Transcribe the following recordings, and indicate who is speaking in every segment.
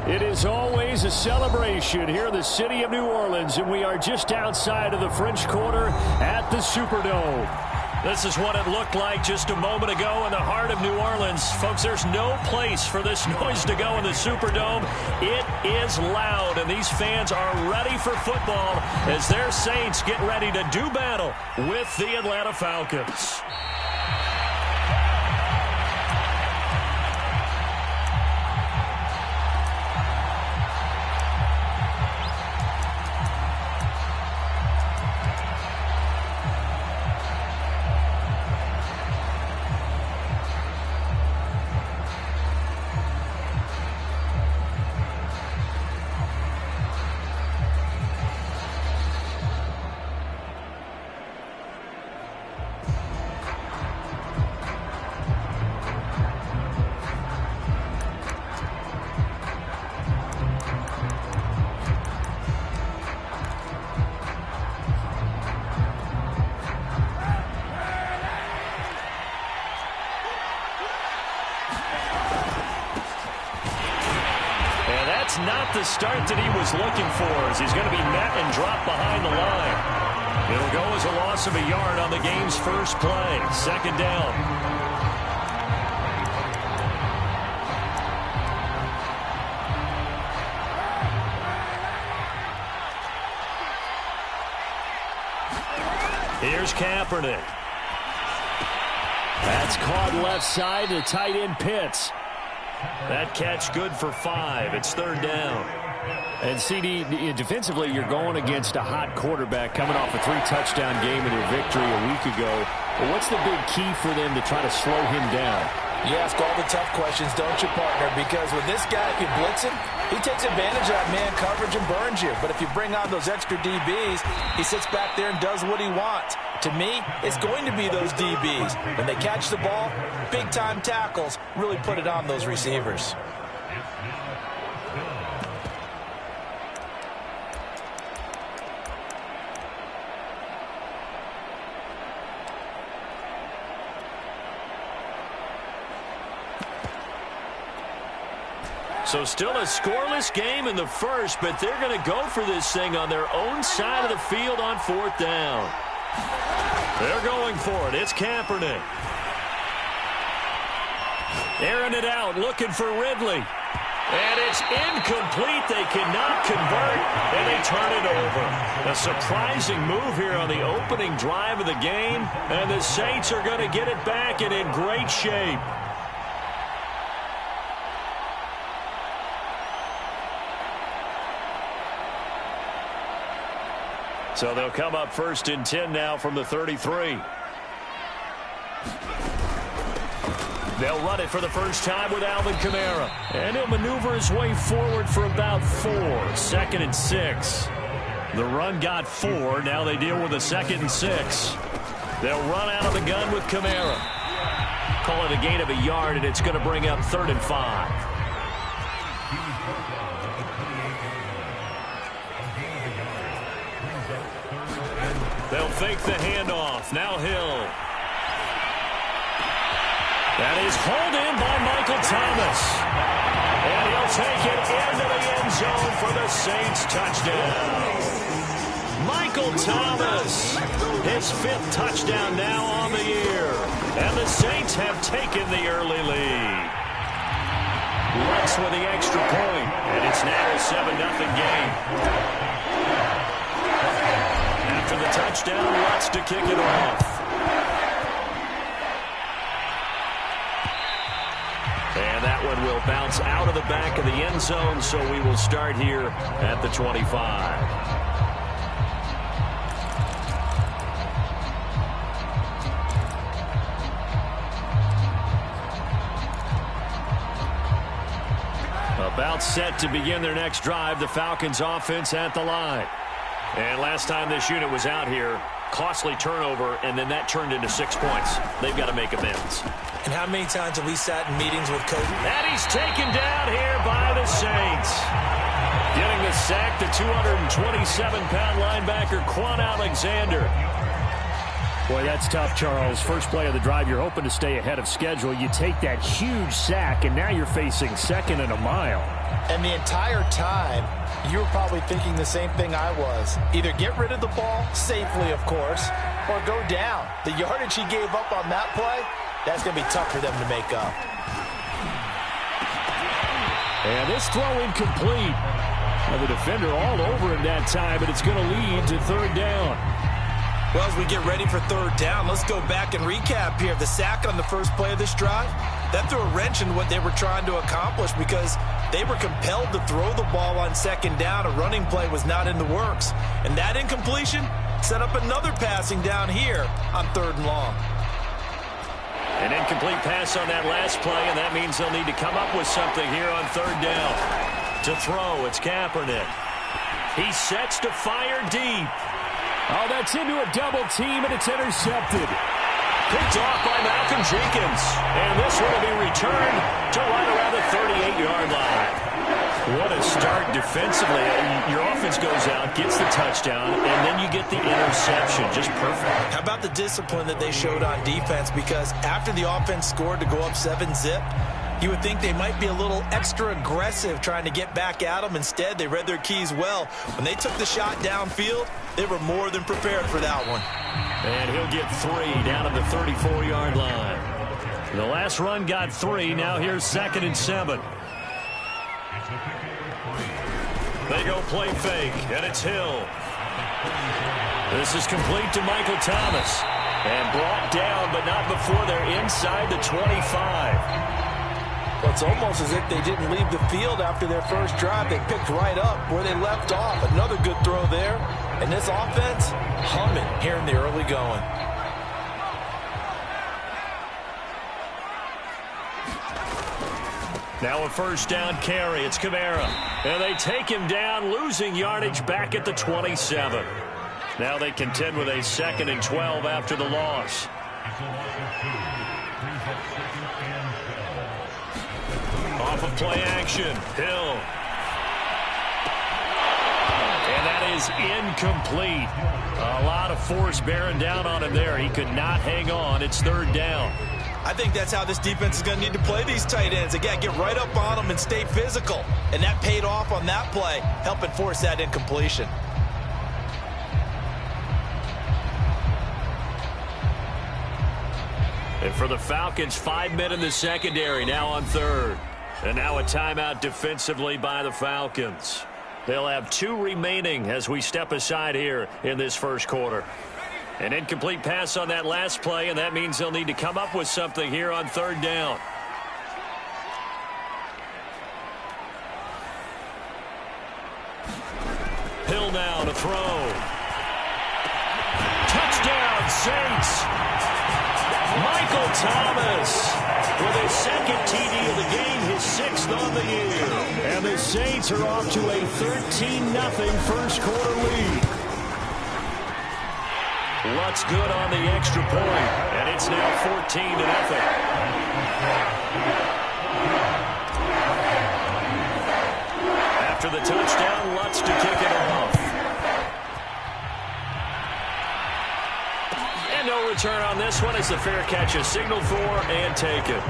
Speaker 1: It is always a celebration here in the city of New Orleans, and we are just outside of the French Quarter at the Superdome.
Speaker 2: This is what it looked like just a moment ago in the heart of New Orleans. Folks, there's no place for this noise to go in the Superdome. It is loud, and these fans are ready for football as their Saints get ready to do battle with the Atlanta Falcons. Not the start that he was looking for, as he's going to be met and dropped behind the line. It'll go as a loss of a yard on the game's first play. Second down. Here's Kaepernick.
Speaker 1: That's caught left side to tight end Pitts.
Speaker 2: That catch good for 5. It's third down.
Speaker 1: And CD, defensively, you're going against a hot quarterback coming off a 3-touchdown game in their victory a week ago. But what's the big key for them to try to slow him down?
Speaker 3: You ask all the tough questions, don't you, partner? Because with this guy, if you blitz him, he takes advantage of that man coverage and burns you. But if you bring on those extra DBs, he sits back there and does what he wants. To me, it's going to be those DBs. When they catch the ball, big-time tackles really put it on those receivers.
Speaker 2: So still a scoreless game in the first, but they're going to go for this thing on their own side of the field on fourth down. They're going for it. It's Kaepernick. Airing it out, looking for Ridley. And it's incomplete. They cannot convert, and they turn it over. A surprising move here on the opening drive of the game, and the Saints are going to get it back and in great shape. So they'll come up first and 10 now from the 33. They'll run it for the first time with Alvin Kamara. And he'll maneuver his way forward for about 4. Second and 6. The run got 4. Now they deal with a second and 6. They'll run out of the gun with Kamara. Call it a gain of a yard, and it's going to bring up 3rd and 5. They'll fake the handoff. Now Hill. That is hauled in by Michael Thomas. And he'll take it into the end zone for the Saints touchdown. Michael Thomas, his 5th touchdown now on the year. And the Saints have taken the early lead. Lutz with the extra point, and it's now a 7-0 game. After the touchdown, Lutz to kick it off. And that one will bounce out of the back of the end zone, so we will start here at the 25. About set to begin their next drive, the Falcons offense at the line. And last time this unit was out here, costly turnover, and then that turned into 6 points. They've got to make amends.
Speaker 3: And how many times have we sat in meetings with coaches?
Speaker 2: And he's taken down here by the Saints. Getting the sack, the 227-pound linebacker, Quan Alexander.
Speaker 1: Boy, that's tough, Charles. First play of the drive, you're hoping to stay ahead of schedule. You take that huge sack, and now you're facing 2nd and a mile.
Speaker 3: And the entire time, you were probably thinking the same thing I was. Either get rid of the ball, safely, of course, or go down. The yardage he gave up on that play, that's going to be tough for them to make up.
Speaker 1: And this throw incomplete. Well, the defender all over him that time, but it's going to lead to 3rd down.
Speaker 3: Well, as we get ready for 3rd down, let's go back and recap here. The sack on the first play of this drive, that threw a wrench in what they were trying to accomplish because they were compelled to throw the ball on 2nd down. A running play was not in the works. And that incompletion set up another passing down here on 3rd and long.
Speaker 2: An incomplete pass on that last play, and that means they'll need to come up with something here on 3rd down. To throw, it's Kaepernick. He sets to fire deep.
Speaker 1: Oh, that's into a double team, and it's intercepted.
Speaker 2: Picked off by Malcolm Jenkins. And this one will be returned to right around the 38-yard line. What a start defensively. Your offense goes out, gets the touchdown, and then you get the interception. Just perfect.
Speaker 3: How about the discipline that they showed on defense? Because after the offense scored to go up 7-zip, you would think they might be a little extra aggressive trying to get back at them. Instead, they read their keys well. When they took the shot downfield, they were more than prepared for that one.
Speaker 2: And he'll get 3 down at the 34-yard line. The last run got 3. Now here's 2nd and 7. They go play fake, and it's Hill. This is complete to Michael Thomas. And brought down, but not before they're inside the 25.
Speaker 3: Well, it's almost as if they didn't leave the field after their first drive. They picked right up where they left off. Another good throw there. And this offense, humming here in the early going.
Speaker 2: Now a 1st down carry. It's Kamara. And they take him down, losing yardage back at the 27. Now they contend with a 2nd and 12 after the loss. Off of play action, Hill. And that is incomplete. A lot of force bearing down on him there. He could not hang on. It's 3rd down.
Speaker 3: I think that's how this defense is going to need to play these tight ends. Again, get right up on them and stay physical. And that paid off on that play, helping force that incompletion.
Speaker 2: And for the Falcons, 5 men in the secondary now on 3rd. And now a timeout defensively by the Falcons. They'll have 2 remaining as we step aside here in this first quarter. An incomplete pass on that last play, and that means they'll need to come up with something here on 3rd down. Hill now to throw. Touchdown, Saints. Michael Thomas with his 2nd TD of the game, his 6th on the year.
Speaker 1: And the Saints are off to a 13-0 first quarter lead.
Speaker 2: Lutz good on the extra point, and it's now 14-0. After the touchdown, Lutz to kick it off. And no return on this one as the fair catch is signaled for and taken.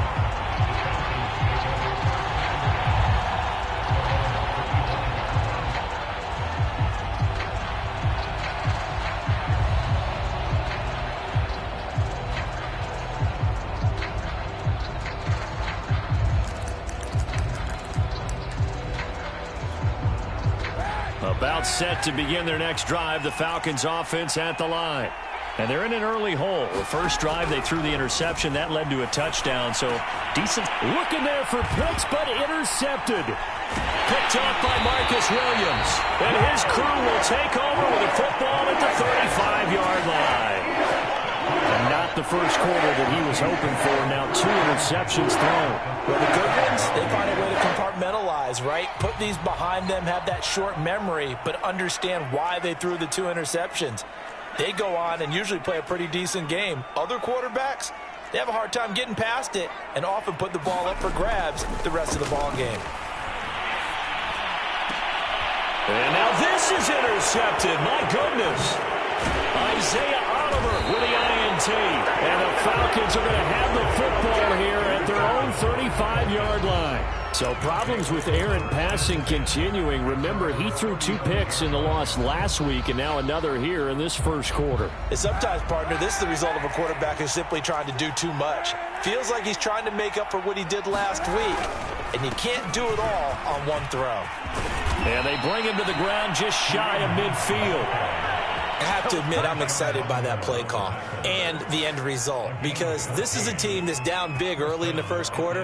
Speaker 2: About set to begin their next drive, the Falcons offense at the line. And they're in an early hole. The first drive, they threw the interception. That led to a touchdown, so decent.
Speaker 1: Looking there for Pitts, but intercepted.
Speaker 2: Picked off by Marcus Williams. And his crew will take over with a football at the 35-yard line.
Speaker 1: And not the first quarter that he was hoping for. Now 2 interceptions thrown.
Speaker 3: Well, the good ones, they find a way to compartmentalize, right? Put these behind them, have that short memory, but understand why they threw the 2 interceptions. They go on and usually play a pretty decent game. Other quarterbacks, they have a hard time getting past it and often put the ball up for grabs the rest of the ball game.
Speaker 2: And now this is intercepted. My goodness. Isaiah Oliver with the INT. penalty. And the Falcons are going to have the football here at their own 35-yard line.
Speaker 1: So problems with errant passing continuing. Remember, he threw 2 picks in the loss last week and now another here in this first quarter.
Speaker 3: And sometimes, partner, this is the result of a quarterback who's simply trying to do too much. Feels like he's trying to make up for what he did last week, and you can't do it all on one throw.
Speaker 2: And they bring him to the ground just shy of midfield.
Speaker 3: I have to admit, I'm excited by that play call and the end result, because this is a team that's down big early in the first quarter,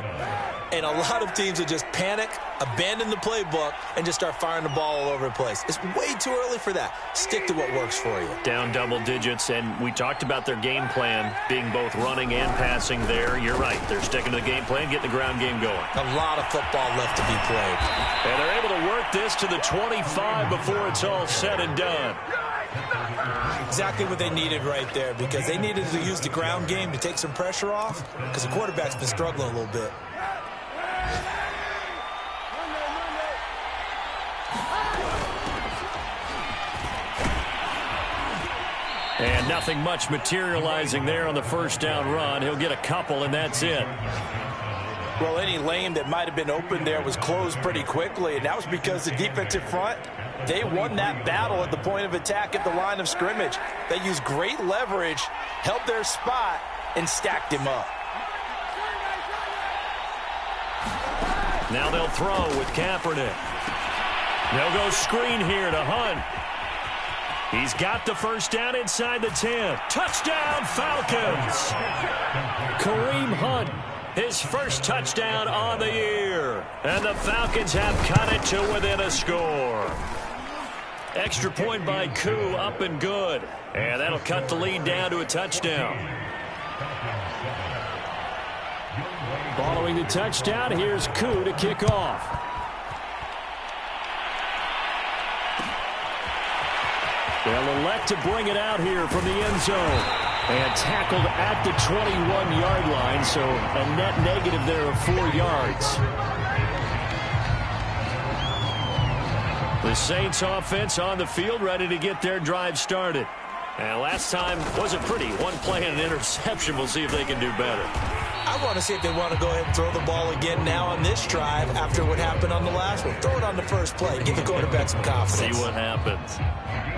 Speaker 3: and a lot of teams will just panic, abandon the playbook, and just start firing the ball all over the place. It's way too early for that. Stick to what works for you.
Speaker 1: Down double digits, and we talked about their game plan being both running and passing there. You're right. They're sticking to the game plan, getting the ground game going.
Speaker 3: A lot of football left to be played.
Speaker 2: And they're able to work this to the 25 before it's all said and done.
Speaker 3: Exactly what they needed right there, because they needed to use the ground game to take some pressure off, because the quarterback's been struggling a little bit.
Speaker 2: And nothing much materializing there on the first down run. He'll get a couple, and that's it.
Speaker 3: Well, any lane that might have been open there was closed pretty quickly, and that was because the defensive front, they won that battle at the point of attack at the line of scrimmage. They used great leverage, held their spot, and stacked him up.
Speaker 2: Now they'll throw with Kaepernick. They'll go screen here to Hunt. He's got the first down inside the 10. Touchdown, Falcons! Kareem Hunt, his first touchdown on the year. And the Falcons have cut it to within a score. Extra point by Koo, up and good. And that'll cut the lead down to a touchdown.
Speaker 1: Following the touchdown, here's Koo to kick off. They'll elect to bring it out here from the end zone. And tackled at the 21-yard line, so a net negative there of 4 yards. The Saints offense on the field, ready to get their drive started. And last time wasn't pretty. One play and an interception. We'll see if they can do better.
Speaker 3: I want to see if they want to go ahead and throw the ball again now on this drive after what happened on the last one. Throw it on the first play. Give the quarterback some confidence.
Speaker 2: See what happens.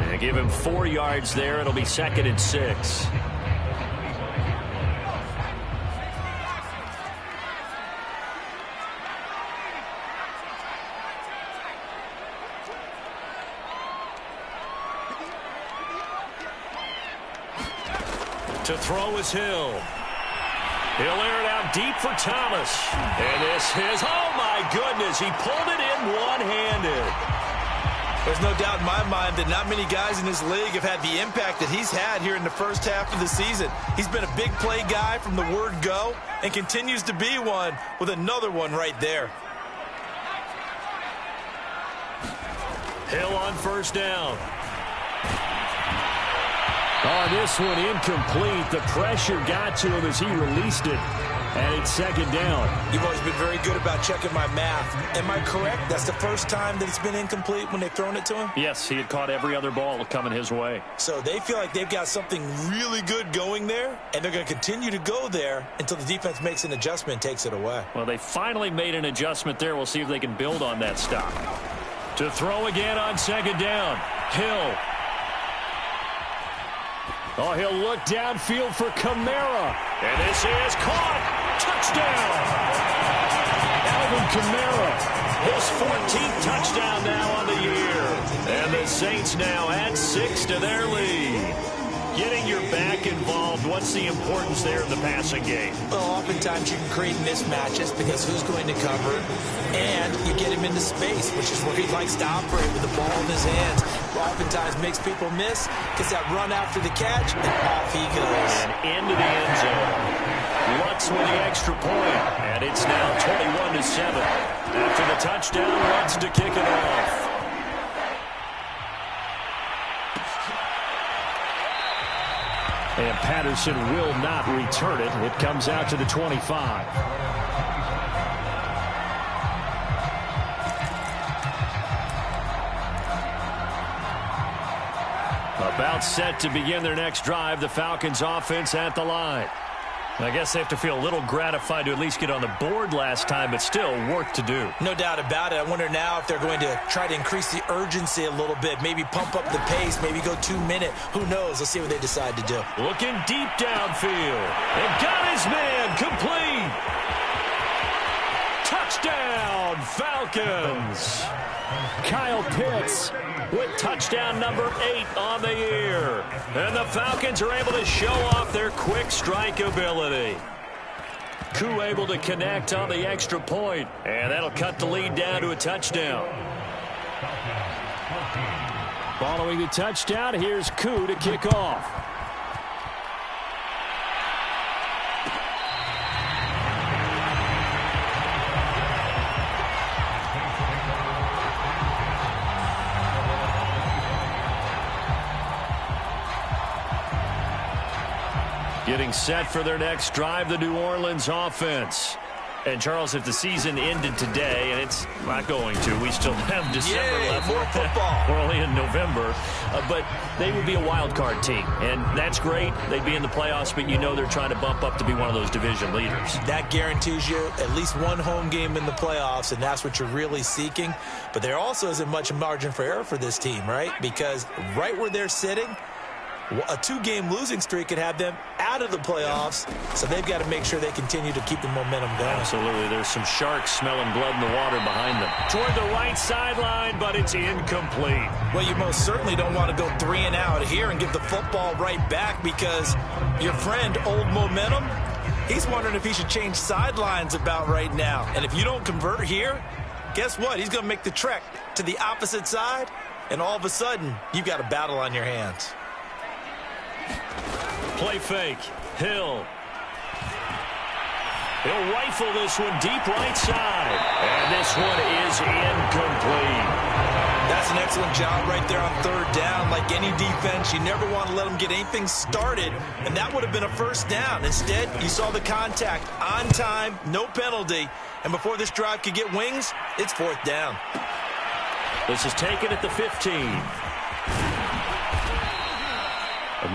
Speaker 2: And give him 4 yards there. It'll be 2nd and 6. To throw is Hill. He'll air it out deep for Thomas. And this is, oh my goodness, he pulled it in one-handed.
Speaker 3: There's no doubt in my mind that not many guys in this league have had the impact that he's had here in the first half of the season. He's been a big play guy from the word go and continues to be one with another one right there.
Speaker 2: Hill on first down.
Speaker 1: Oh, this one incomplete. The pressure got to him as he released it. And it's 2nd down.
Speaker 3: You've always been very good about checking my math. Am I correct? That's the first time that it's been incomplete when they've thrown it to him?
Speaker 1: Yes, he had caught every other ball coming his way.
Speaker 3: So they feel like they've got something really good going there, and they're going to continue to go there until the defense makes an adjustment and takes it away.
Speaker 1: Well, they finally made an adjustment there. We'll see if they can build on that stop.
Speaker 2: To throw again on 2nd down. Hill.
Speaker 1: Oh, he'll look downfield for Kamara.
Speaker 2: And this is caught. Touchdown.
Speaker 1: Alvin Kamara.
Speaker 2: His 14th touchdown now on the year. And the Saints now add 6 to their lead. Getting your back involved, what's the importance there in the passing game?
Speaker 3: Well, oftentimes you can create mismatches because who's going to cover, and you get him into space, which is where he likes to operate with the ball in his hands. Oftentimes makes people miss, gets that run after the catch, and off he goes.
Speaker 2: And into the end zone. Lutz with the extra point, and it's now 21-7. After the touchdown, Lutz to kick it off.
Speaker 1: And Patterson will not return it. It comes out to the 25. A About set to begin their next drive. The Falcons offense at the line.
Speaker 2: I guess they have to feel a little gratified to at least get on the board last time, but still work to do.
Speaker 3: No doubt about it. I wonder now if they're going to try to increase the urgency a little bit, maybe pump up the pace, maybe go 2 minute. Who knows? Let's see what they decide to do.
Speaker 2: Looking deep downfield. And got his man complete. Touchdown, Falcons.
Speaker 1: Kyle Pitts
Speaker 2: with touchdown number 8 on the year. And the Falcons are able to show off their quick strike ability. Koo able to connect on the extra point, and that'll cut the lead down to a touchdown.
Speaker 1: Following the touchdown, here's Koo to kick off. Getting set for their next drive, the New Orleans offense.
Speaker 2: And, Charles, if the season ended today, and it's not going to, we still have December left.
Speaker 3: More football.
Speaker 2: We're only in November. But they would be a wild card team, and that's great. They'd be in the playoffs, but you know they're trying to bump up to be one of those division leaders.
Speaker 3: That guarantees you at least one home game in the playoffs, and that's what you're really seeking. But there also isn't much margin for error for this team, right? Because right where they're sitting, a 2-game losing streak could have them out of the playoffs, so they've got to make sure they continue to keep the momentum going.
Speaker 2: Absolutely. There's some sharks smelling blood in the water behind them. Toward the right sideline, but it's incomplete.
Speaker 3: Well, you most certainly don't want to go 3 and out here and give the football right back, because your friend, Old Momentum, he's wondering if he should change sidelines about right now. And if you don't convert here, guess what? He's going to make the trek to the opposite side, and all of a sudden, you've got a battle on your hands.
Speaker 2: Play fake. Hill. He'll rifle this one deep right side. And this one is incomplete.
Speaker 3: That's an excellent job right there on 3rd down. Like any defense, you never want to let them get anything started. And that would have been a 1st down. Instead, you saw the contact on time, no penalty. And before this drive could get wings, it's 4th down.
Speaker 2: This is taken at the 15.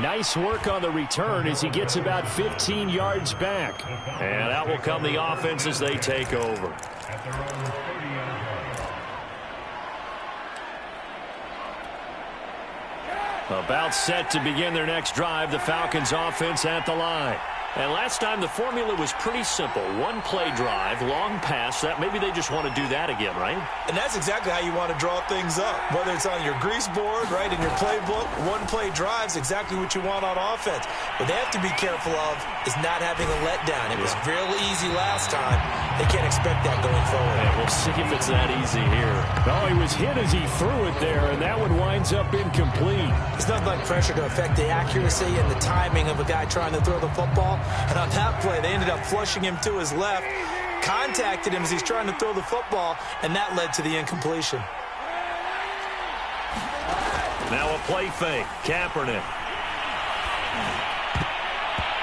Speaker 1: Nice work on the return as he gets about 15 yards back.
Speaker 2: And out will come the offense as they take over.
Speaker 1: About set to begin their next drive, the Falcons offense at the line.
Speaker 2: And last time the formula was pretty simple. 1-play drive, long pass. That maybe they just want to do that again, right?
Speaker 3: And that's exactly how you want to draw things up. Whether it's on your grease board, right, in your playbook, 1-play drive is exactly what you want on offense. What they have to be careful of is not having a letdown. It was real easy last time. They can't expect that going forward.
Speaker 2: Yeah, we'll see if it's that easy here.
Speaker 1: Oh, he was hit as he threw it there, and that one winds up incomplete.
Speaker 3: It's nothing like pressure to affect the accuracy and the timing of a guy trying to throw the football. And on that play, they ended up flushing him to his left, contacted him as he's trying to throw the football, and that led to the incompletion.
Speaker 2: Now a play fake. Kaepernick.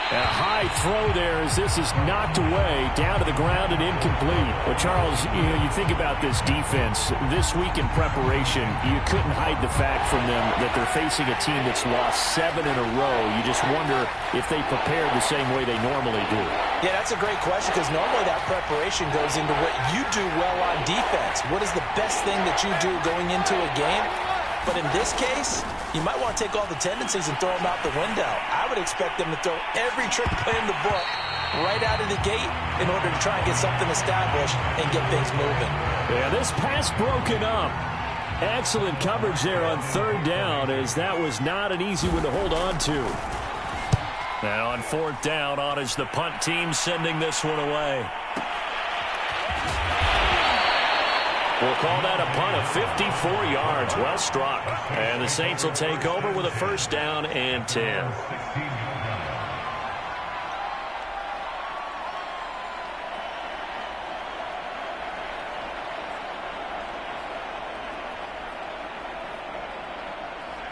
Speaker 1: A high throw there as this is knocked away, down to the ground and incomplete. Well, Charles, you think about this defense. This week in preparation, you couldn't hide the fact from them that they're facing a team that's lost 7 in a row. You just wonder if they prepared the same way they normally do.
Speaker 3: Yeah, that's a great question, because normally that preparation goes into what you do well on defense. What is the best thing that you do going into a game? But in this case, you might want to take all the tendencies and throw them out the window. I would expect them to throw every trick play in the book right out of the gate in order to try and get something established and get things moving.
Speaker 1: Yeah, this pass broken up. Excellent coverage there on 3rd down, as that was not an easy one to hold on to.
Speaker 2: Now on 4th down, on is the punt team sending this one away. We'll call that a punt of 54 yards. Well struck. And the Saints will take over with a 1st down and 10.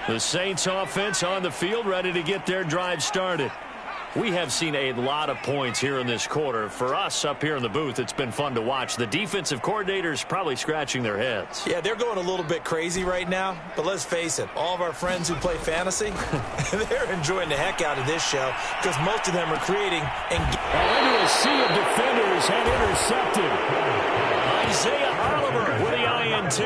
Speaker 2: The Saints offense on the field, ready to get their drive started.
Speaker 1: We have seen a lot of points here in this quarter. For us up here in the booth, it's been fun to watch. The defensive coordinators probably scratching their heads.
Speaker 3: Yeah, they're going a little bit crazy right now. But let's face it, all of our friends who play fantasy, they're enjoying the heck out of this show because most of them are creating and
Speaker 1: into a sea of defenders and intercepted. Isaiah Oliver with the INT.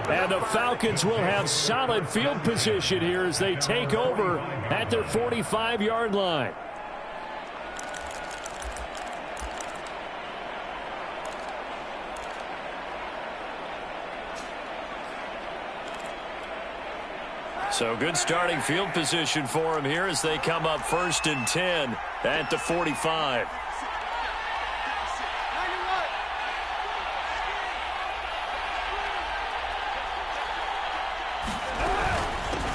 Speaker 1: And the Falcons will have solid field position here as they take over at their 45-yard line. So good starting field position for him here as they come up 1st and 10 at the 45.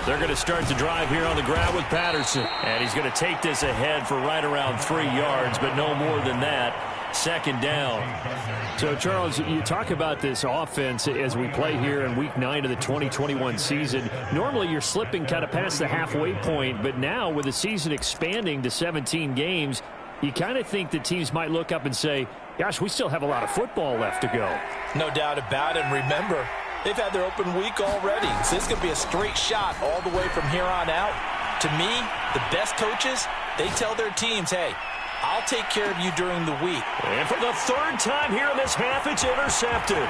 Speaker 1: They're going to start the drive here on the ground with Patterson. And he's going to take this ahead for right around 3 yards, but no more than that. 2nd down. So, Charles, you talk about this offense as we play here in Week 9 of the 2021 season. Normally, you're slipping kind of past the halfway point, but now with the season expanding to 17 games, you kind of think that teams might look up and say, gosh, we still have a lot of football left to go.
Speaker 3: No doubt about it. And remember, they've had their open week already. So this could be a straight shot all the way from here on out. To me, the best coaches, they tell their teams, hey, I'll take care of you during the week.
Speaker 1: And for the 3rd time here in this half, it's intercepted.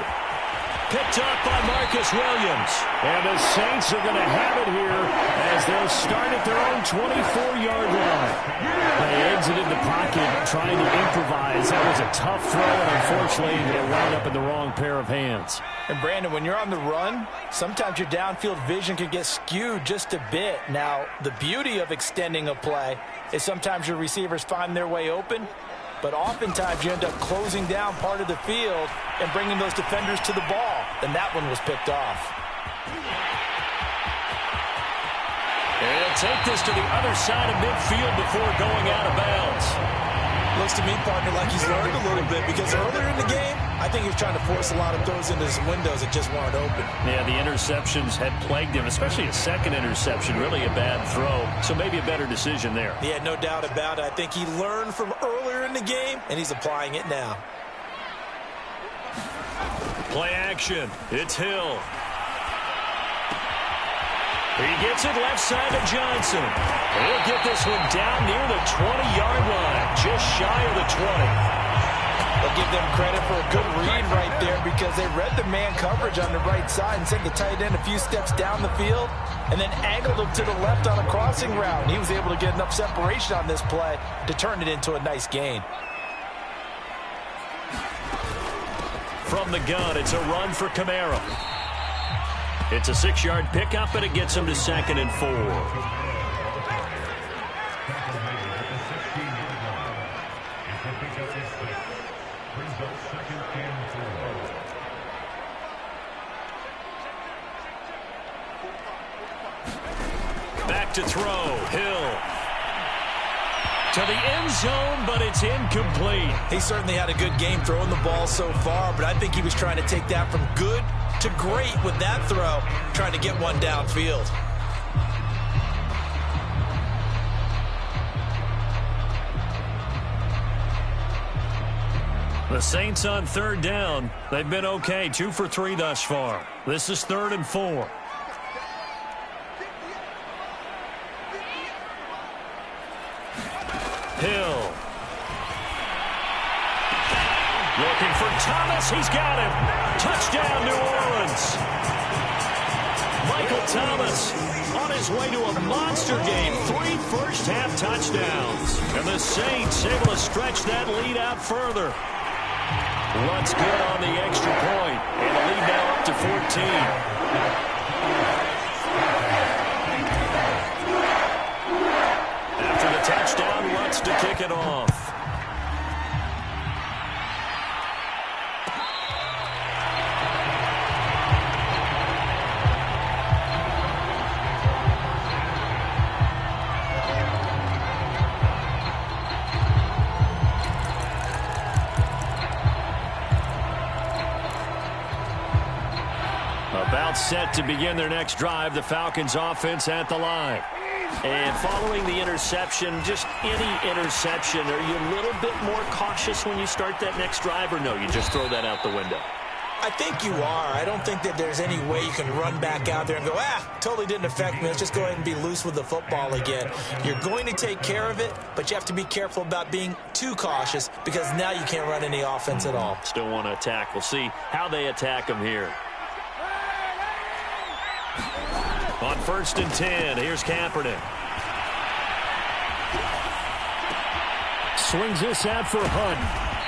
Speaker 1: Picked up by Marcus Williams. And the Saints are going to have it here as they'll start at their own 24-yard line. They exited the pocket trying to improvise. That was a tough throw, and unfortunately, it wound up in the wrong pair of hands.
Speaker 3: And, Brandon, when you're on the run, sometimes your downfield vision can get skewed just a bit. Now, the beauty of extending a play is sometimes your receivers find their way open, but oftentimes you end up closing down part of the field and bringing those defenders to the ball. And that one was picked off.
Speaker 1: And he'll take this to the other side of midfield before going out of bounds.
Speaker 3: Looks to me, partner, like he's learned a little bit because earlier in the game, I think he was trying to force a lot of throws into his windows that just weren't open.
Speaker 1: Yeah, the interceptions had plagued him, especially a second interception, really a bad throw. So maybe a better decision there.
Speaker 3: Yeah, no doubt about it. I think he learned from earlier in the game, and he's applying it now.
Speaker 1: Play action. It's Hill. He gets it left side to Johnson. He'll get this one down near the 20-yard line, just shy of the 20.
Speaker 3: I'll give them credit for a good read right there because they read the man coverage on the right side and sent the tight end a few steps down the field and then angled him to the left on a crossing route. And he was able to get enough separation on this play to turn it into a nice gain.
Speaker 1: From the gun, it's a run for Kamara. It's a 6-yard pickup, and it gets him to 2nd and 4. Back to throw. Hill. To the end zone, but it's incomplete.
Speaker 3: He certainly had a good game throwing the ball so far, but I think he was trying to take that from good to great with that throw, trying to get one downfield.
Speaker 1: The Saints on 3rd down. They've been okay, 2 for 3 thus far. This is 3rd and 4. Hill. Looking for Thomas. He's got him. Touchdown, New Orleans. Michael Thomas on his way to a monster game. 3 first-half touchdowns. And the Saints able to stretch that lead out further. Runs good on the extra point. And the lead now up to 14. Touchdown, wants to kick it off. About set to begin their next drive, the Falcons offense at the line.
Speaker 2: And following the interception, just any interception, are you a little bit more cautious when you start that next drive, or no, you just throw that out the window?
Speaker 3: I think you are. I don't think that there's any way you can run back out there and go, totally didn't affect me. Let's just go ahead and be loose with the football again. You're going to take care of it, but you have to be careful about being too cautious because now you can't run any offense at all.
Speaker 2: Still want to attack. We'll see how they attack them here. On 1st and 10, here's Kaepernick.
Speaker 1: Swings this out for Hunt.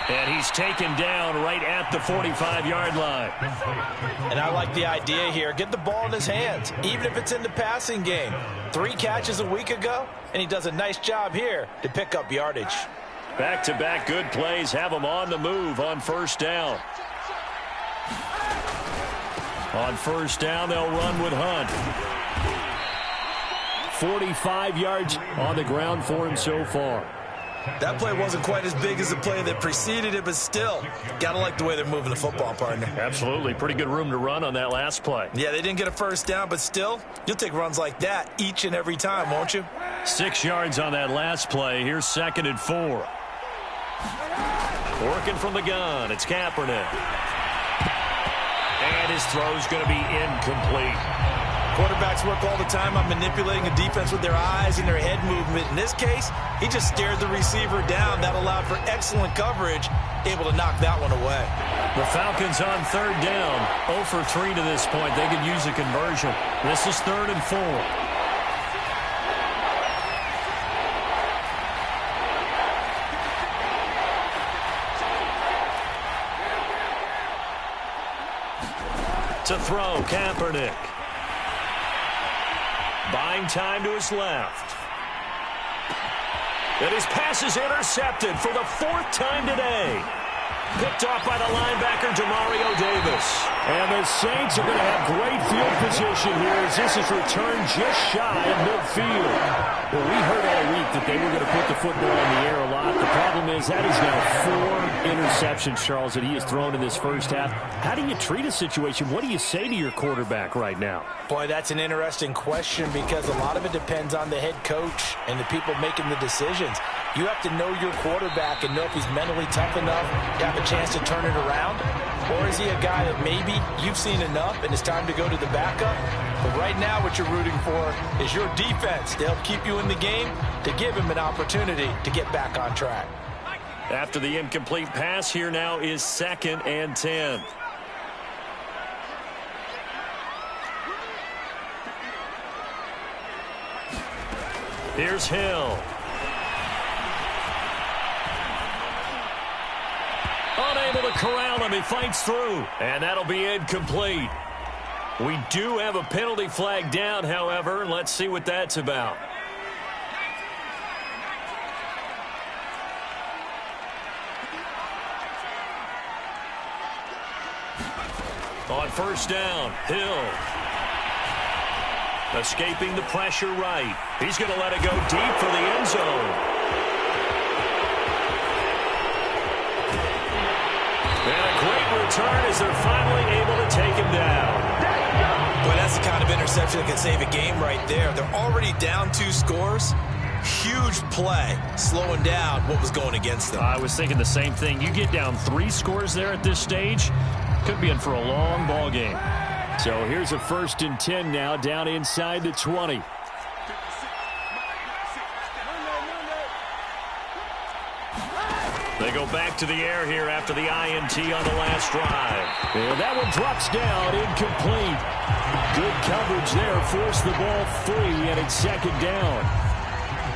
Speaker 2: And he's taken down right at the 45-yard line.
Speaker 3: And I like the idea here. Get the ball in his hands, even if it's in the passing game. 3 catches a week ago, and he does a nice job here to pick up yardage.
Speaker 2: Back-to-back good plays have him on the move on 1st down. On 1st down, they'll run with Hunt.
Speaker 1: 45 yards on the ground for him so far.
Speaker 3: That play wasn't quite as big as the play that preceded it, but still, got to like the way they're moving the football, partner.
Speaker 2: Absolutely. Pretty good room to run on that last play.
Speaker 3: Yeah, they didn't get a 1st down, but still, you'll take runs like that each and every time, won't you?
Speaker 2: 6 yards on that last play. Here's 2nd and 4. Working from the gun. It's Kaepernick. And his throw's going to be incomplete.
Speaker 3: Quarterbacks work all the time on manipulating a defense with their eyes and their head movement. In this case, he just stared the receiver down. That allowed for excellent coverage, able to knock that one away.
Speaker 2: The Falcons on 3rd down, 0 for 3 to this point. They could use a conversion. This is 3rd and 4. To throw, Kaepernick. Buying time to his left. And his pass is intercepted for the 4th time today. Picked off by the linebacker, Demario Davis.
Speaker 1: And the Saints are going to have great field position here as this is returned just shy of midfield. Well, we heard all week that they were going to put the football in the air a lot. The problem is that is now 4 interceptions, Charles, that he has thrown in this first half. How do you treat a situation? What do you say to your quarterback right now?
Speaker 3: Boy, that's an interesting question because a lot of it depends on the head coach and the people making the decisions. You have to know your quarterback and know if he's mentally tough enough to have a chance to turn it around. Or is he a guy that maybe you've seen enough and it's time to go to the backup? But right now what you're rooting for is your defense to help keep you in the game, to give him an opportunity to get back on track.
Speaker 2: After the incomplete pass, here now is 2nd and 10. Here's Hill. Unable to corral him. He fights through. And that'll be incomplete. We do have a penalty flag down, however. Let's see what that's about. On 1st down, Hill. Escaping the pressure right. He's going to let it go deep for the end zone. And a great return as they're finally able to take him down.
Speaker 3: Boy, that's the kind of interception that can save a game right there. They're already down 2 scores. Huge play, slowing down what was going against them.
Speaker 2: I was thinking the same thing. You get down 3 scores there at this stage, could be in for a long ball game.
Speaker 1: So here's a 1st and 10 now, down inside the 20.
Speaker 2: They go back to the air here after the INT on the last drive.
Speaker 1: And that one drops down, incomplete. Good coverage there, forced the ball free, and it's 2nd down.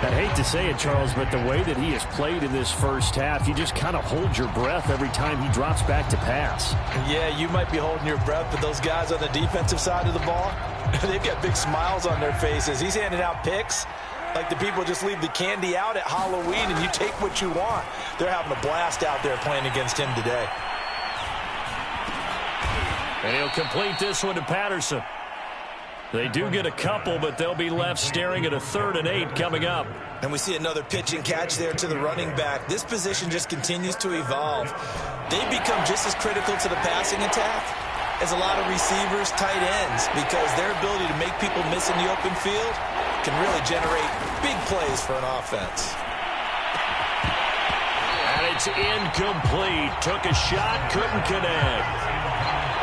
Speaker 1: I hate to say it, Charles, but the way that he has played in this first half, you just kind of hold your breath every time he drops back to pass.
Speaker 3: Yeah, you might be holding your breath, but those guys on the defensive side of the ball, they've got big smiles on their faces. He's handing out picks like the people just leave the candy out at Halloween and you take what you want. They're having a blast out there playing against him today.
Speaker 2: And he'll complete this one to Patterson. They do get a couple, but they'll be left staring at a 3rd and 8 coming up.
Speaker 3: And we see another pitch and catch there to the running back. This position just continues to evolve. They become just as critical to the passing attack as a lot of receivers, tight ends, because their ability to make people miss in the open field can really generate big plays for an offense.
Speaker 2: And it's incomplete. Took a shot, couldn't connect.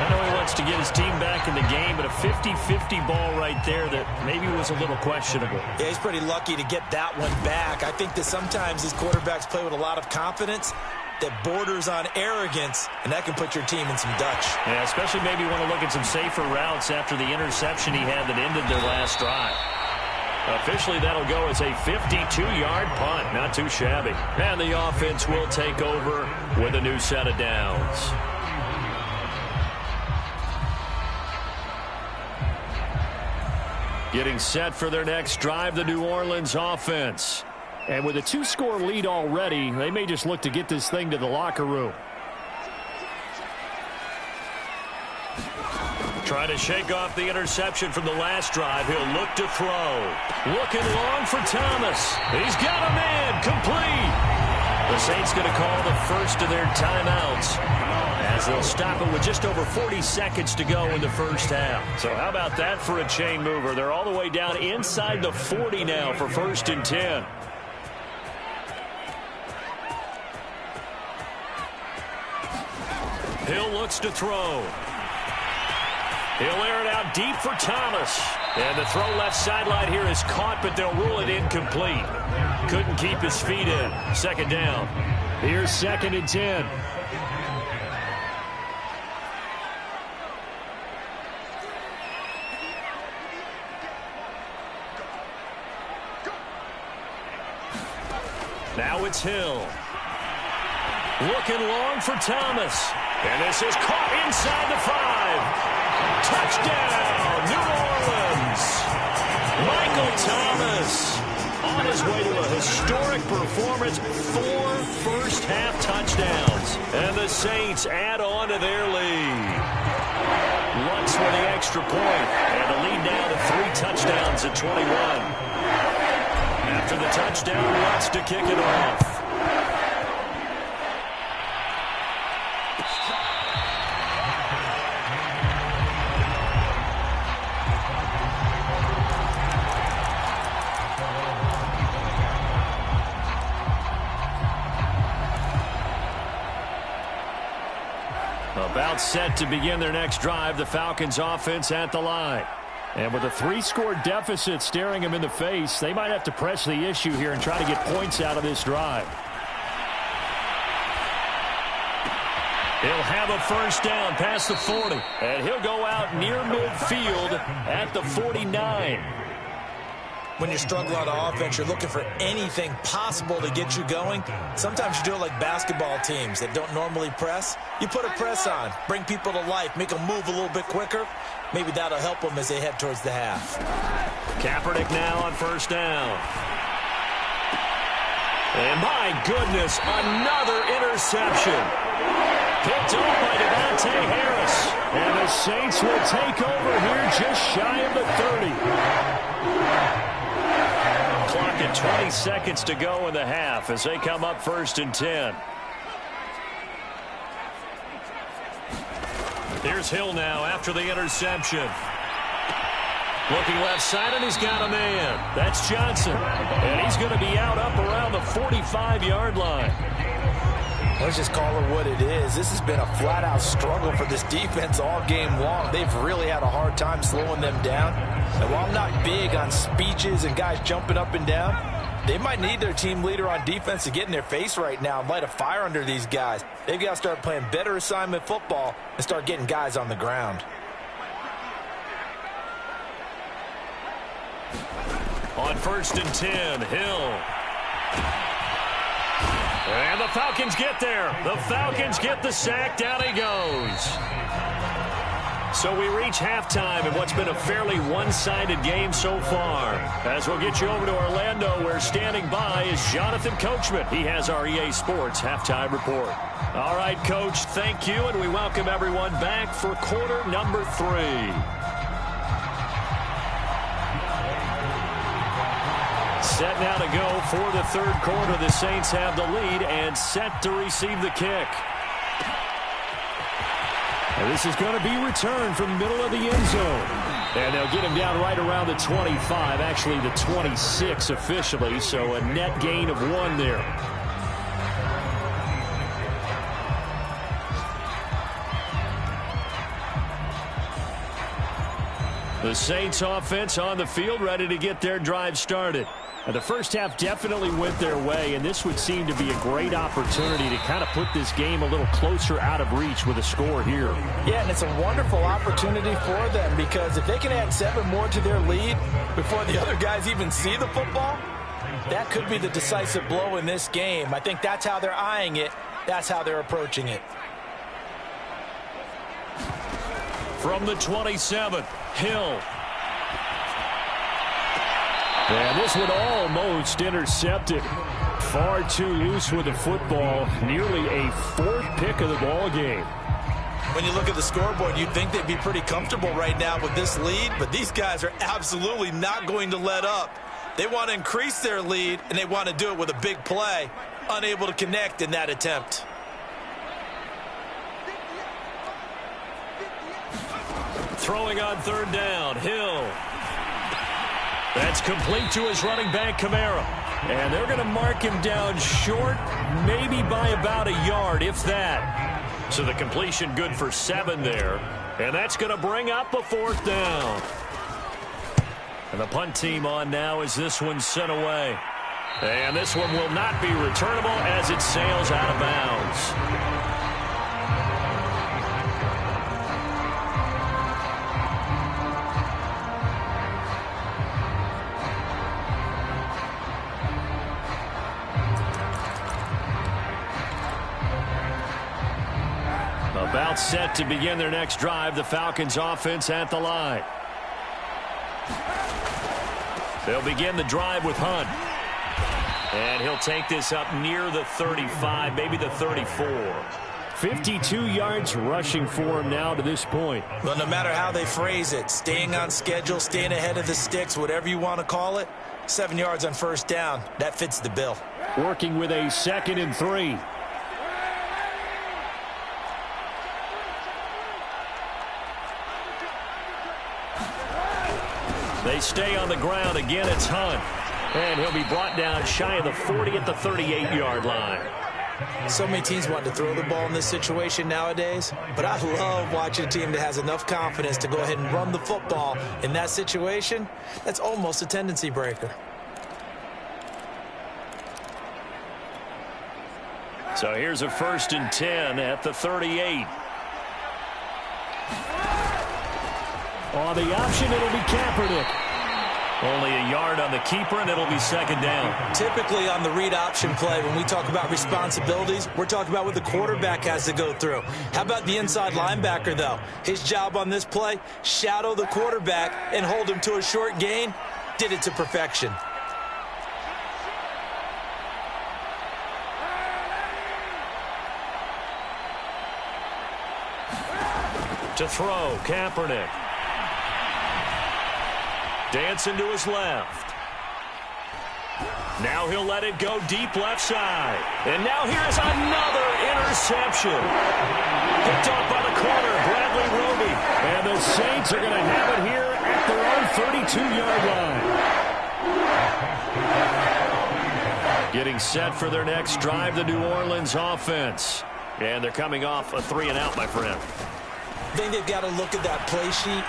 Speaker 2: I know he wants to get his team back in the game, but a 50-50 ball right there that maybe was a little questionable.
Speaker 3: Yeah, he's pretty lucky to get that one back. I think that sometimes these quarterbacks play with a lot of confidence that borders on arrogance, and that can put your team in some Dutch.
Speaker 1: Yeah, especially maybe want to look at some safer routes after the interception he had that ended their last drive. Officially, that'll go as a 52-yard punt. Not too shabby. And the offense will take over with a new set of downs. Getting set for their next drive, the New Orleans offense. And with a 2-score lead already, they may just look to get this thing to the locker room.
Speaker 2: Trying to shake off the interception from the last drive. He'll look to throw. Looking long for Thomas. He's got a man. Complete. The Saints going to call the first of their timeouts, as they'll stop it with just over 40 seconds to go in the first half. So how about that for a chain mover? They're all the way down inside the 40 now for 1st and 10. Hill looks to throw. He'll air it out deep for Thomas. And the throw left sideline here is caught, but they'll rule it incomplete. Couldn't keep his feet in. 2nd down.
Speaker 1: Here's 2nd and 10.
Speaker 2: Now it's Hill. Looking long for Thomas. And this is caught inside the 5. Touchdown, New Orleans. Michael Thomas on his way to a historic performance. 4 first-half touchdowns. And the Saints add on to their lead. Once for the extra point. And the lead now to 3 touchdowns at 21. After the touchdown, wants to kick it off. About set to begin their next drive, the Falcons offense at the line.
Speaker 1: And with a 3-score deficit staring them in the face, they might have to press the issue here and try to get points out of this drive.
Speaker 2: He'll have a first down past the 40. And he'll go out near midfield at the 49.
Speaker 3: When you struggle on offense, you're looking for anything possible to get you going. Sometimes you do it like basketball teams that don't normally press. You put a press on, bring people to life, make them move a little bit quicker. Maybe that'll help them as they head towards the half.
Speaker 2: Kaepernick now on first down. And my goodness, another interception. Picked up by Devontae Harris.
Speaker 1: And the Saints will take over here just shy of the 30.
Speaker 2: Clock at 20 seconds to go in the half as they come up 1st and 10. Here's Hill now after the interception. Looking left side, and he's got a man. That's Johnson. And he's going to be out up around the 45-yard line.
Speaker 3: Let's just call it what it is. This has been a flat-out struggle for this defense all game long. They've really had a hard time slowing them down. And while I'm not big on speeches and guys jumping up and down, they might need their team leader on defense to get in their face right now and light a fire under these guys. They've got to start playing better assignment football and start getting guys on the ground.
Speaker 2: On 1st and 10, Hill. And the Falcons get there. The Falcons get the sack. Down he goes. So we reach halftime in what's been a fairly one-sided game so far. As we'll get you over to Orlando, where standing by is Jonathan Coachman. He has our EA Sports halftime report. All right, Coach, thank you, and we welcome everyone back for quarter number 3. Set now to go for the 3rd quarter. The Saints have the lead and set to receive the kick.
Speaker 1: And this is going to be returned from the middle of the end zone. And they'll get him down right around the 25, actually the 26 officially, so a net gain of 1 there. The Saints offense on the field, ready to get their drive started. And the first half definitely went their way, and this would seem to be a great opportunity to kind of put this game a little closer out of reach with a score here.
Speaker 3: Yeah, and it's a wonderful opportunity for them, because if they can add 7 more to their lead before the other guys even see the football, that could be the decisive blow in this game. I think that's how they're eyeing it. That's how they're approaching it.
Speaker 1: From the 27, Hill. And this one almost intercepted. Far too loose with the football. Nearly a 4th pick of the ball game.
Speaker 3: When you look at the scoreboard, you'd think they'd be pretty comfortable right now with this lead, but these guys are absolutely not going to let up. They want to increase their lead, and they want to do it with a big play. Unable to connect in that attempt.
Speaker 1: Throwing on 3rd down, Hill. That's complete to his running back, Kamara. And they're going to mark him down short, maybe by about a yard, if that. So the completion good for 7 there. And that's going to bring up a 4th down. And the punt team on now as this one's sent away. And this one will not be returnable as it sails out of bounds. About set to begin their next drive, the Falcons offense at the line. They'll begin the drive with Hunt. And he'll take this up near the 35, maybe the 34. 52 yards rushing for him now to this point.
Speaker 3: Well, no matter how they phrase it, staying on schedule, staying ahead of the sticks, whatever you want to call it, 7 yards on 1st down, that fits the bill.
Speaker 1: Working with a 2nd and 3. They stay on the ground. Again, it's Hunt. And he'll be brought down shy of the 40 at the 38-yard line.
Speaker 3: So many teams want to throw the ball in this situation nowadays, but I love watching a team that has enough confidence to go ahead and run the football in that situation. That's almost a tendency breaker.
Speaker 1: So here's a 1st and 10 at the 38. On the option, it'll be Kaepernick. Only a yard on the keeper, and it'll be 2nd down.
Speaker 3: Typically on the read option play, when we talk about responsibilities, we're talking about what the quarterback has to go through. How about the inside linebacker, though? His job on this play, shadow the quarterback and hold him to a short gain. Did it to perfection.
Speaker 1: To throw, Kaepernick. Dancing to his left. Now he'll let it go deep left side. And now here's another interception. Picked off by the corner, Bradley Roby. And the Saints are going to have it here at their own 32-yard line. Getting set for their next drive, the New Orleans offense. And they're coming off a 3-and-out, my friend.
Speaker 3: I think they've got to look at that play sheet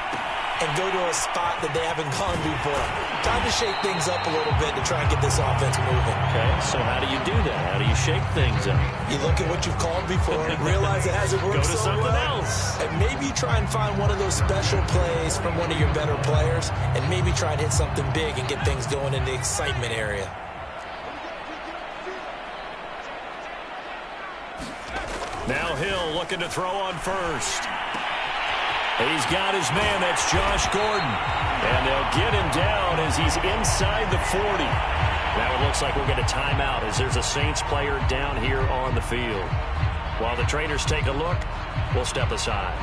Speaker 3: and go to a spot that they haven't gone before. Time to shake things up a little bit to try and get this offense moving.
Speaker 1: Okay, so how do you do that? How do you shake things up?
Speaker 3: You look at what you've called before and realize it hasn't worked so well.
Speaker 1: Go to something else.
Speaker 3: And maybe try and find one of those special plays from one of your better players, and maybe try and hit something big and get things going in the excitement area.
Speaker 1: Now Hill looking to throw on 1st. He's got his man. That's Josh Gordon. And they'll get him down as he's inside the 40. Now it looks like we'll get a timeout as there's a Saints player down here on the field. While the trainers take a look, we'll step aside.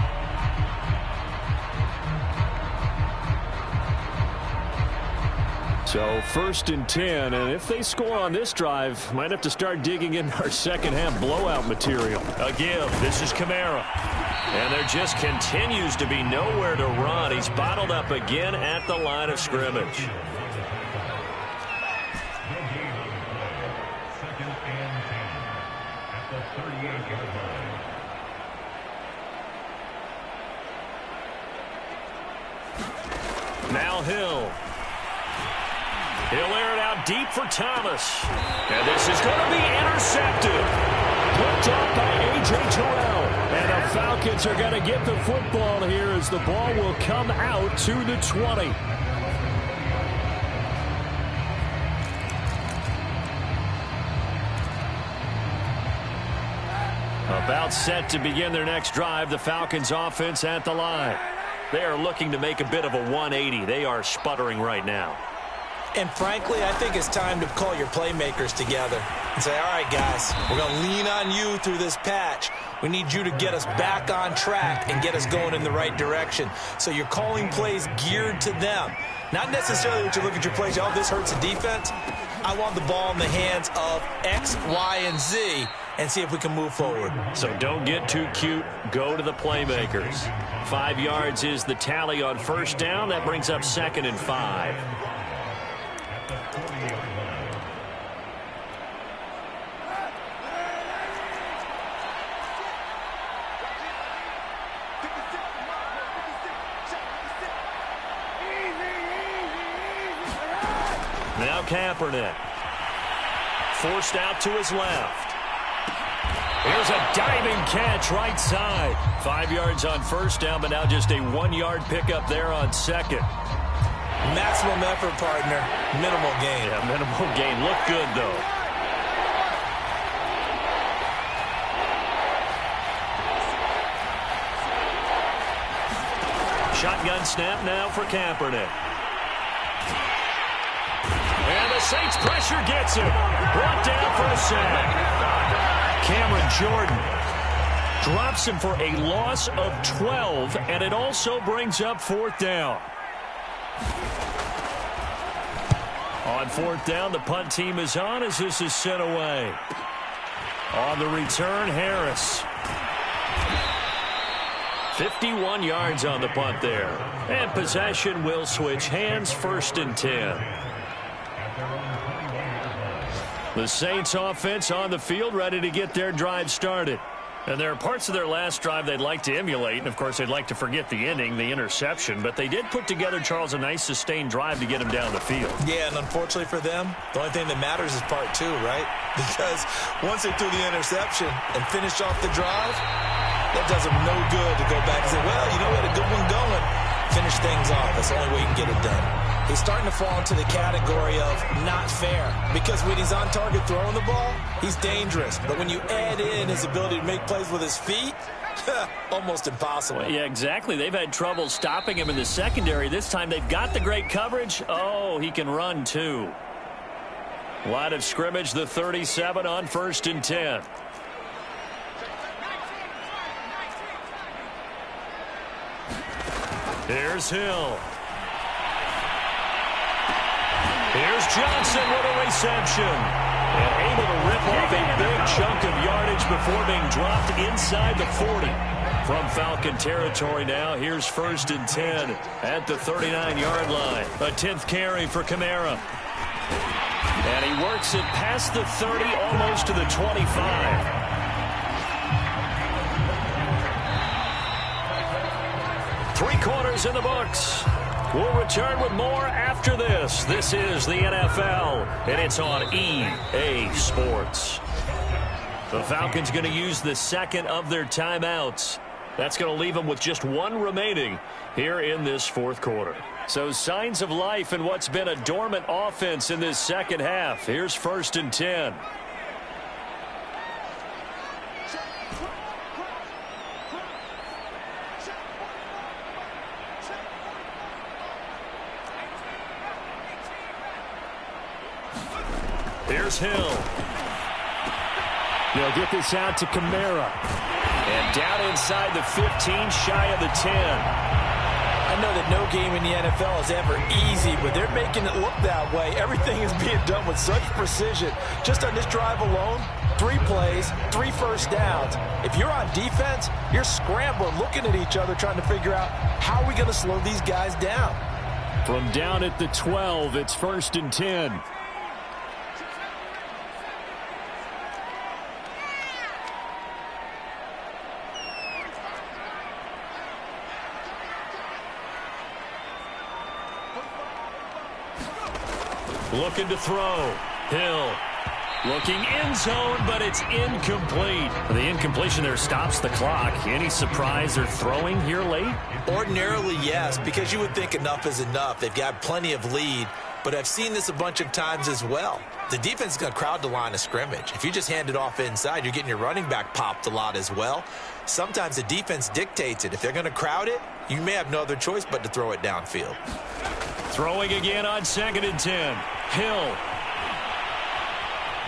Speaker 1: So 1st and 10, and if they score on this drive, might have to start digging in our second half blowout material.
Speaker 2: A give. This is Kamara. And there just continues to be nowhere to run. He's bottled up again at the line of scrimmage. Now Hill. He'll air it out deep for Thomas. And this is going to be intercepted.
Speaker 1: Picked off by A.J. Terrell. And the Falcons are going to get the football here as the ball will come out to the 20. About set to begin their next drive, the Falcons offense at the line.
Speaker 2: They are looking to make a bit of a 180. They are sputtering right now.
Speaker 3: And frankly, I think it's time to call your playmakers together and say, all right, guys, we're going to lean on you through this patch. We need you to get us back on track and get us going in the right direction. So you're calling plays geared to them. Not necessarily what you look at your plays, oh, this hurts the defense. I want the ball in the hands of X, Y, and Z and see if we can move forward.
Speaker 2: So don't get too cute. Go to the playmakers. 5 yards is the tally on 1st down. That brings up 2nd and 5. Now Kaepernick. Forced out to his left. Here's a diving catch right side. 5 yards on 1st down, but now just a 1-yard pickup there on 2nd.
Speaker 3: Maximum effort, partner. Minimal gain.
Speaker 2: Yeah, minimal gain. Look good, though. Shotgun snap now for Kaepernick. And the Saints pressure gets him. Brought down for a sack. Cameron Jordan drops him for a loss of 12, and it also brings up 4th down. On 4th down, the punt team is on as this is sent away. On the return, Harris. 51 yards on the punt there. And possession will switch hands, 1st and 10. The Saints offense on the field, ready to get their drive started. And there are parts of their last drive they'd like to emulate. And, of course, they'd like to forget the ending, the interception. But they did put together, Charles, a nice sustained drive to get him down the field.
Speaker 3: Yeah, and unfortunately for them, the only thing that matters is part 2, right? Because once they threw the interception and finished off the drive, that does them no good to go back and say, well, you know, we had a good one going. Finish things off. That's the only way you can get it done. He's starting to fall into the category of not fair because when he's on target throwing the ball, he's dangerous. But when you add in his ability to make plays with his feet, almost impossible.
Speaker 2: Well, yeah, exactly. They've had trouble stopping him in the secondary. This time they've got the great coverage. Oh, he can run too. Line of scrimmage, the 37 on 1st and 10. Here's Hill. Here's Johnson with a reception. And able to rip off a big chunk of yardage before being dropped inside the 40. From Falcon territory now, here's 1st and 10 at the 39-yard line. A 10th carry for Kamara. And he works it past the 30, almost to the 25. Three-quarters in the books. We'll return with more after this. This is the NFL, and it's on EA Sports. The Falcons going to use the 2nd of their timeouts. That's going to leave them with just 1 remaining here in this 4th quarter. So signs of life in what's been a dormant offense in this 2nd half. Here's 1st and 10. Here's Hill.
Speaker 1: They'll get this out to Kamara.
Speaker 2: And down inside the 15, shy of the 10.
Speaker 3: I know that no game in the NFL is ever easy, but they're making it look that way. Everything is being done with such precision. Just on this drive alone, 3 plays, 3 first downs. If you're on defense, you're scrambling, looking at each other, trying to figure out how are we going to slow these guys down.
Speaker 1: From down at the 12, it's 1st and 10. Looking to throw. Hill. Looking end zone, but it's incomplete. The incompletion there stops the clock. Any surprise they're throwing here late?
Speaker 3: Ordinarily, yes, because you would think enough is enough. They've got plenty of lead, but I've seen this a bunch of times as well. The defense is going to crowd the line of scrimmage. If you just hand it off inside, you're getting your running back popped a lot as well. Sometimes the defense dictates it. If they're going to crowd it, you may have no other choice but to throw it downfield.
Speaker 1: Throwing again on 2nd and 10. Hill.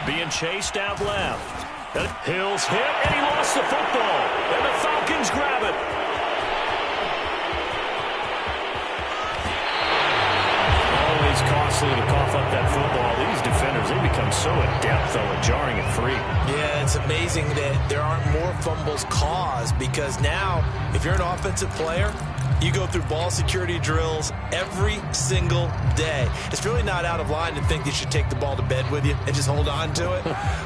Speaker 1: Being chased out left. Hill's hit, and he lost the football. And the Falcons grab it. Always costly to cough up that football. These defenders, they become so adept, though, at jarring it free.
Speaker 3: Yeah, it's amazing that there aren't more fumbles caused, because now, if you're an offensive player, you go through ball security drills every single day. It's really not out of line to think you should take the ball to bed with you and just hold on to it.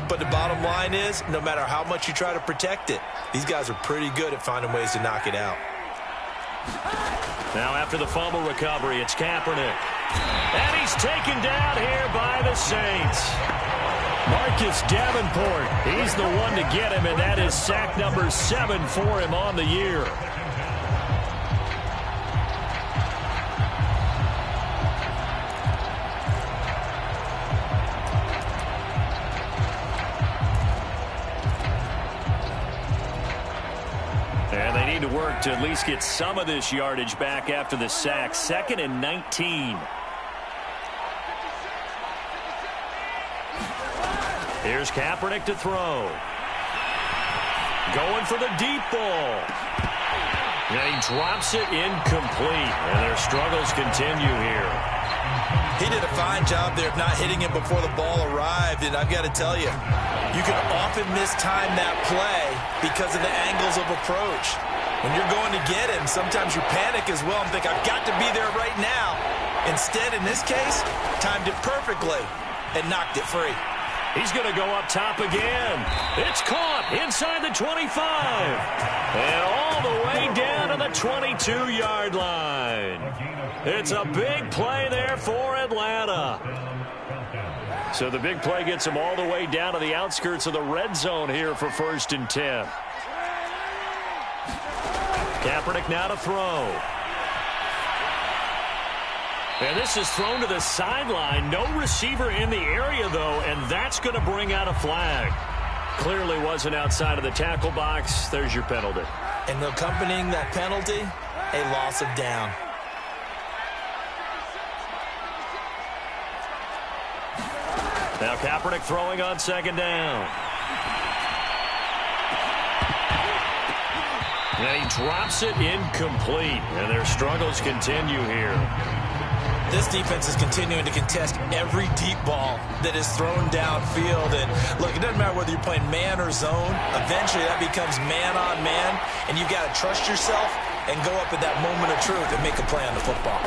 Speaker 3: But the bottom line is, no matter how much you try to protect it, these guys are pretty good at finding ways to knock it out.
Speaker 1: Now after the fumble recovery, it's Kaepernick. And he's taken down here by the Saints. Marcus Davenport, he's the one to get him, and that is sack number 7 for him on the year. And they need to work to at least get some of this yardage back after the sack. 2nd and 19. Here's Kaepernick to throw. Going for the deep ball. And he drops it incomplete. And their struggles continue here.
Speaker 3: He did a fine job there of not hitting it before the ball arrived. And I've got to tell you, you can often mistime that play because of the angles of approach. When you're going to get him, sometimes you panic as well and think, I've got to be there right now. Instead, in this case, timed it perfectly and knocked it free.
Speaker 1: He's going to go up top again. It's caught inside the 25. And all the way down to the 22-yard line. It's a big play there for Atlanta. So the big play gets him all the way down to the outskirts of the red zone here for 1st and 10. Kaepernick now to throw. And this is thrown to the sideline. No receiver in the area, though, and that's going to bring out a flag. Clearly wasn't outside of the tackle box. There's your penalty.
Speaker 3: And accompanying that penalty, a loss of down.
Speaker 1: Now Kaepernick throwing on 2nd down. And he drops it incomplete. And their struggles continue here.
Speaker 3: This defense is continuing to contest every deep ball that is thrown downfield. And look, it doesn't matter whether you're playing man or zone. Eventually that becomes man on man. And you've got to trust yourself and go up at that moment of truth and make a play on the football.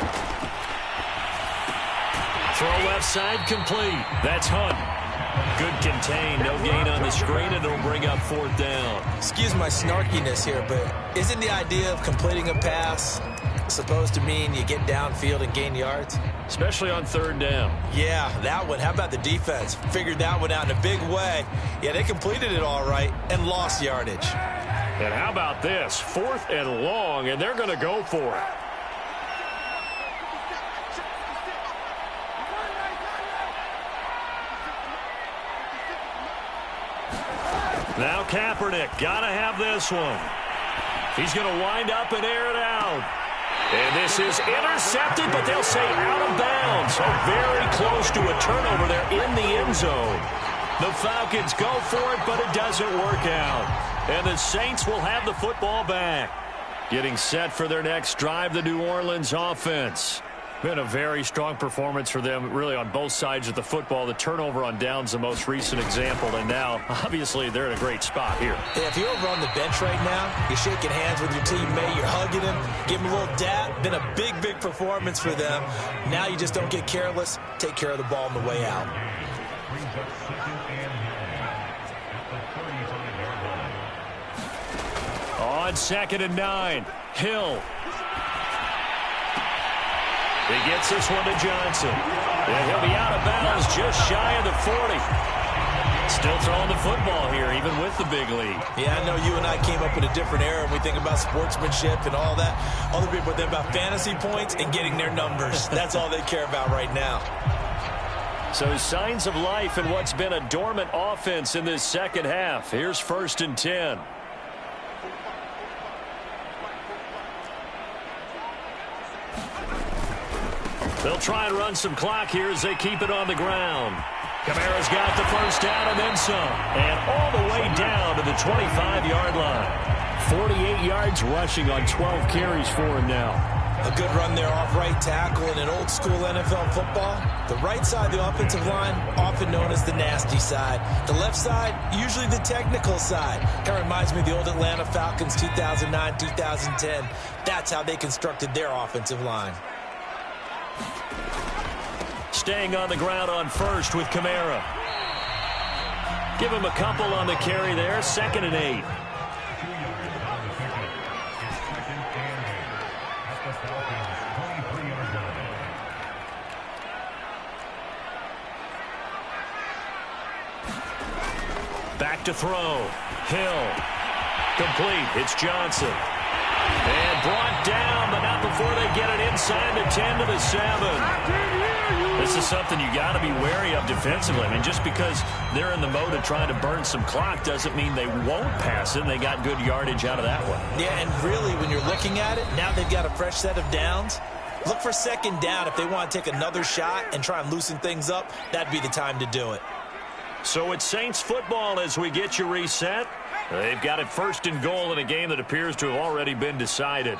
Speaker 1: Throw left side complete. That's Hunt. Good contain. No gain on the screen, and it'll bring up 4th down.
Speaker 3: Excuse my snarkiness here, but isn't the idea of completing a pass supposed to mean you get downfield and gain yards?
Speaker 1: Especially on 3rd down.
Speaker 3: Yeah, that one. How about the defense? Figured that one out in a big way. Yeah, they completed it all right and lost yardage.
Speaker 1: And how about this? 4th and long, and they're going to go for it. Now Kaepernick, got to have this one. He's going to wind up and air it out. And this is intercepted, but they'll say out of bounds. So very close to a turnover there in the end zone. The Falcons go for it, but it doesn't work out. And the Saints will have the football back. Getting set for their next drive, the New Orleans offense. Been a very strong performance for them, really, on both sides of the football. The turnover on downs, the most recent example, and now, obviously, they're in a great spot here.
Speaker 3: Yeah, if you're over on the bench right now, you're shaking hands with your teammate, you're hugging him, give him a little dap. Been a big, big performance for them. Now you just don't get careless. Take care of the ball on the way out.
Speaker 1: On 2nd and 9, Hill. He gets this one to Johnson. And he'll be out of bounds just shy of the 40. Still throwing the football here, even with the big lead.
Speaker 3: Yeah, I know you and I came up in a different era when we think about sportsmanship and all that. Other people think about fantasy points and getting their numbers. That's all they care about right now.
Speaker 1: So signs of life in what's been a dormant offense in this second half. Here's 1st and 10. They'll try and run some clock here as they keep it on the ground. Kamara's got the first down and then some. And all the way down to the 25-yard line. 48 yards rushing on 12 carries for him now.
Speaker 3: A good run there off right tackle in an old-school NFL football. The right side of the offensive line, often known as the nasty side. The left side, usually the technical side. Kind of reminds me of the old Atlanta Falcons 2009, 2010. That's how they constructed their offensive line.
Speaker 1: Staying on the ground on 1st with Kamara. Give him a couple on the carry there. 2nd and 8. Back to throw. Hill. Complete. It's Johnson. And brought down, but not before they get it inside the 10 to the 7. This is something you got to be wary of defensively. I mean, just because they're in the mode of trying to burn some clock doesn't mean they won't pass it. And they got good yardage out of that one.
Speaker 3: Yeah, and really, when you're looking at it, now they've got a fresh set of downs. Look for 2nd down if they want to take another shot and try and loosen things up. That'd be the time to do it.
Speaker 1: So it's Saints football as we get you reset. They've got it 1st and goal in a game that appears to have already been decided.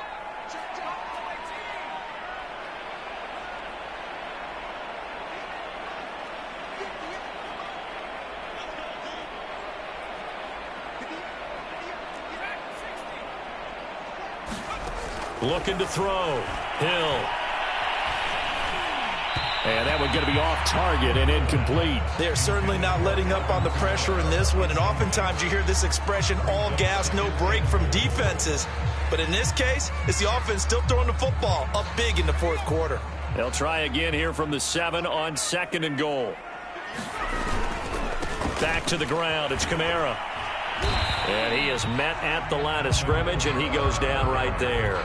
Speaker 1: Looking to throw. Hill. And that one's going to be off target and incomplete.
Speaker 3: They're certainly not letting up on the pressure in this one. And oftentimes you hear this expression, all gas, no break from defenses. But in this case, it's the offense still throwing the football up big in the 4th quarter.
Speaker 1: They'll try again here from the 7 on 2nd and goal. Back to the ground. It's Kamara. And he is met at the line of scrimmage, and he goes down right there.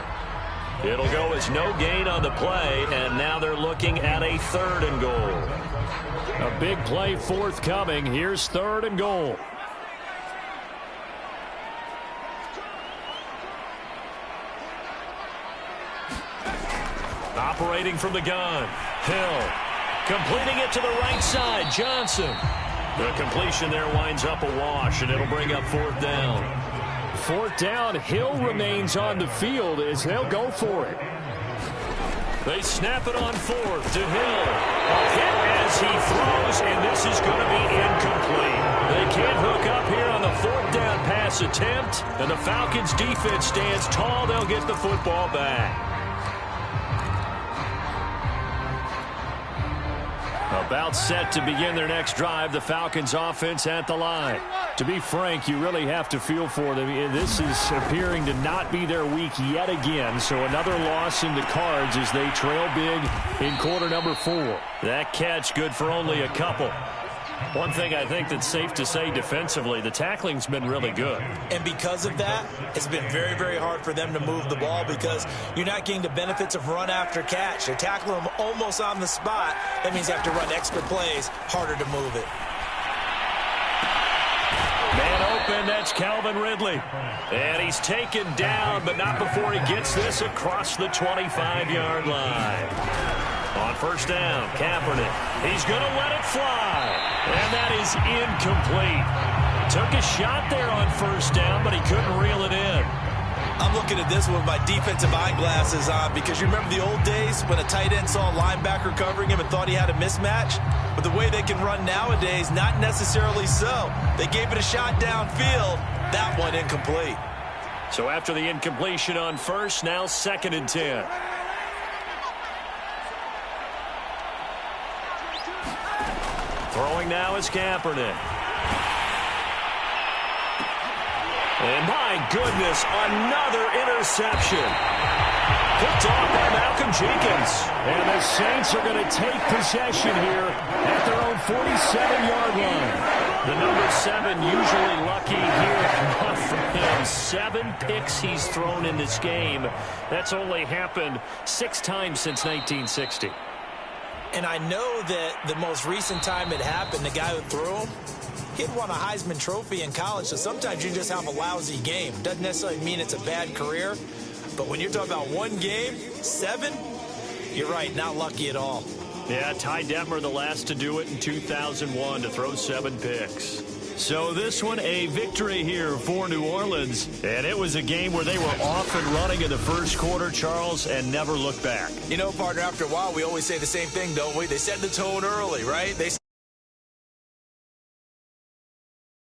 Speaker 1: It'll go as no gain on the play, and now they're looking at a 3rd and goal. A big play forthcoming. Here's 3rd and goal. Operating from the gun. Hill. Completing it to the right side. Johnson. The completion there winds up a wash, and it'll bring up 4th down. 4th down, Hill remains on the field as they'll go for it. They snap it on 4th to Hill. A hit as he throws, and this is going to be incomplete. They can't hook up here on the 4th down pass attempt, and the Falcons defense stands tall. They'll get the football back. About set to begin their next drive, the Falcons offense at the line. To be frank, you really have to feel for them. This is appearing to not be their week yet again, so another loss in the cards as they trail big in quarter number 4. That catch good for only a couple. One thing I think that's safe to say defensively, the tackling's been really good.
Speaker 3: And because of that, it's been very, very hard for them to move the ball because you're not getting the benefits of run after catch. They're tackling them almost on the spot. That means you have to run extra plays, harder to move it.
Speaker 1: Man open, that's Calvin Ridley. And he's taken down, but not before he gets this across the 25-yard line. On 1st down, Kaepernick. He's going to let it fly. And that is incomplete. Took a shot there on 1st down, but he couldn't reel it in.
Speaker 3: I'm looking at this with my defensive eyeglasses on because you remember the old days when a tight end saw a linebacker covering him and thought he had a mismatch? But the way they can run nowadays, not necessarily so. They gave it a shot downfield. That one incomplete.
Speaker 1: So after the incompletion on first, now 2nd and 10. Throwing now is Kaepernick. And my goodness, another interception. Picked off by Malcolm Jenkins. And the Saints are going to take possession here at their own 47-yard line. The number 7 usually lucky here. Not for him. 7 picks he's thrown in this game. That's only happened 6 times since 1960.
Speaker 3: And I know that the most recent time it happened, the guy who threw him, he'd won a Heisman Trophy in college, so sometimes you just have a lousy game. Doesn't necessarily mean it's a bad career, but when you're talking about one game, 7, you're right, not lucky at all.
Speaker 1: Yeah, Ty Detmer, the last to do it in 2001, to throw 7 picks. So this one, a victory here for New Orleans, and it was a game where they were off and running in the first quarter, Charles, and never looked back.
Speaker 3: You know, partner, after a while, we always say the same thing, don't we? They set the tone early, right?